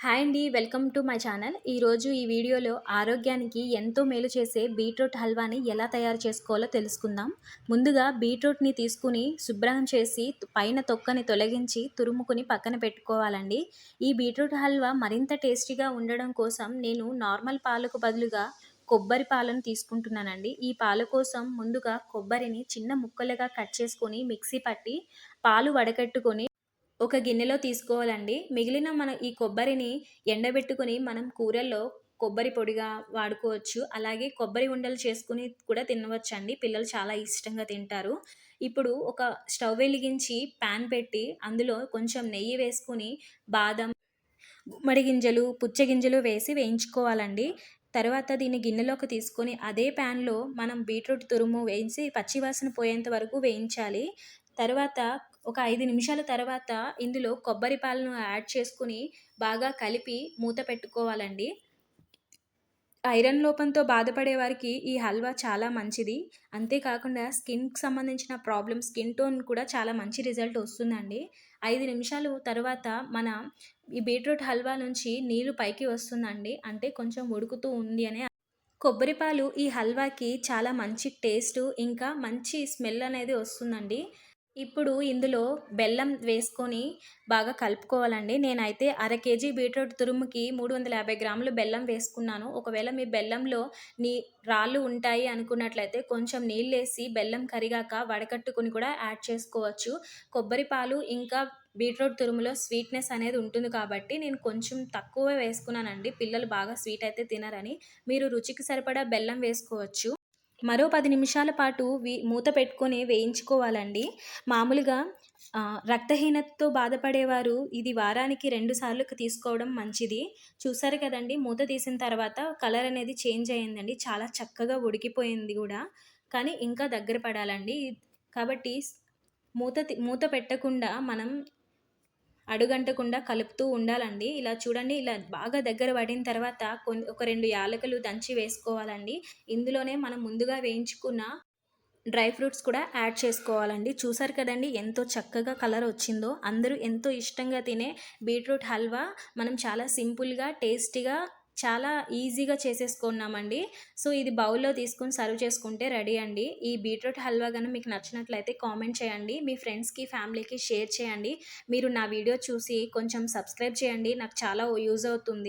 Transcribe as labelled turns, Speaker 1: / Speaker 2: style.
Speaker 1: Hi అండి. Welcome to my channel. ఈరోజు ఈ వీడియోలో ఆరోగ్యానికి ఎంతో మేలు చేసే బీట్రూట్ హల్వాని ఎలా తయారు చేసుకోవాలో తెలుసుకుందాం. ముందుగా బీట్రూట్‌ని తీసుకొని శుభ్రం చేసి పైన తొక్కని తొలగించి తురుముకొని పక్కన పెట్టుకోవాలండి. ఈ బీట్రూట్ హల్వా మరింత టేస్టీగా ఉండడం కోసం నేను నార్మల్ పాలకు బదులుగా కొబ్బరి పాలను తీసుకుంటున్నానండి. ఈ పాల కోసం ముందుగా కొబ్బరిని చిన్న ముక్కలుగా కట్ చేసుకొని మిక్సీ పట్టి పాలు వడకట్టుకొని ఒక గిన్నెలో తీసుకోవాలండి. మిగిలిన ఈ కొబ్బరిని ఎండబెట్టుకొని మనం కూరల్లో కొబ్బరి పొడిగా వాడుకోవచ్చు. అలాగే కొబ్బరి ఉండలు చేసుకొని కూడా తినవచ్చండి. పిల్లలు చాలా ఇష్టంగా తింటారు. ఇప్పుడు ఒక స్టవ్ వెలిగించి పాన్ పెట్టి అందులో కొంచెం నెయ్యి వేసుకొని బాదం, గుమ్మడి గింజలు, పుచ్చగింజలు వేసి వేయించుకోవాలండి. తర్వాత దీన్ని గిన్నెలోకి తీసుకొని అదే ప్యాన్‌లో మనం బీట్రూట్ తురుము వేసి పచ్చి వాసన పోయేంత వరకు వేయించాలి. తర్వాత ఒక 5 నిమిషాల తర్వాత ఇందులో కొబ్బరి పాలను యాడ్ చేసుకొని బాగా కలిపి మూత పెట్టుకోవాలండి. ఐరన్ లోపంతో బాధపడే వారికి ఈ హల్వా చాలా మంచిది. అంతేకాకుండా స్కిన్‌కి సంబంధించిన స్కిన్ టోన్ కూడా చాలా మంచి రిజల్ట్ వస్తుందండి. 5 నిమిషాలు తర్వాత మన ఈ బీట్రూట్ హల్వా నుంచి నీళ్ళు పైకి వస్తుందండి. అంటే కొంచెం ఉడుకుతూ ఉంది అని. కొబ్బరి పాలు ఈ హల్వాకి చాలా మంచి టేస్టు, ఇంకా మంచి స్మెల్ అనేది వస్తుందండి. ఇప్పుడు ఇందులో బెల్లం వేసుకొని బాగా కలుపుకోవాలండి. నేనైతే అర కేజీ బీట్రూట్ తురుముకి 350 గ్రాములు బెల్లం వేసుకున్నాను. ఒకవేళ మీ బెల్లంలో నీ రాళ్ళు ఉంటాయి అనుకున్నట్లయితే కొంచెం నీళ్ళేసి బెల్లం కరిగాక వడకట్టుకొని కూడా యాడ్ చేసుకోవచ్చు. కొబ్బరి పాలు ఇంకా బీట్రూట్ తురుములో స్వీట్‌నెస్ అనేది ఉంటుంది కాబట్టి నేను కొంచెం తక్కువే వేసుకున్నానండి. పిల్లలు బాగా స్వీట్ అయితే తినరని. మీరు రుచికి సరిపడా బెల్లం వేసుకోవచ్చు. మరో 10 నిమిషాల పాటు మూత పెట్టుకొని వేయించుకోవాలండి. మామూలుగా రక్తహీనతతో బాధపడేవారు ఇది వారానికి 2 సార్లు తీసుకోవడం మంచిది. చూసారు కదండీ! మూత తీసిన తర్వాత కలర్ అనేది చేంజ్ అయిందండి. చాలా చక్కగా ఉడికిపోయింది గూడా. కానీ ఇంకా దగ్గర పడాలండి. కాబట్టి మూత పెట్టకుండా మనం అడుగంటకుండా కలుపుతూ ఉండాలండి. ఇలా చూడండి, ఇలా బాగా దగ్గర పడిన తర్వాత ఒక 2 యాలకులు దంచి వేసుకోవాలండి. ఇందులోనే మనం ముందుగా వేయించుకున్న డ్రై ఫ్రూట్స్ కూడా యాడ్ చేసుకోవాలండి. చూసారు కదండీ! ఎంతో చక్కగా కలర్ వచ్చిందో. అందరూ ఎంతో ఇష్టంగా తినే బీట్రూట్ హల్వా మనం చాలా సింపుల్‌గా, టేస్టీగా, చాలా ఈజీగా చేసేసుకున్నామండి. సో, ఇది బౌల్‌లో తీసుకొని సర్వ్ చేసుకుంటే రెడీ అండి. ఈ బీట్రూట్ హల్వా గాని మీకు నచ్చినట్లయితే కామెంట్ చేయండి. మీ ఫ్రెండ్స్‌కి, ఫ్యామిలీకి షేర్ చేయండి. మీరు నా వీడియో చూసి కొంచెం సబ్స్క్రైబ్ చేయండి. నాకు చాలా యూజ్ అవుతుంది.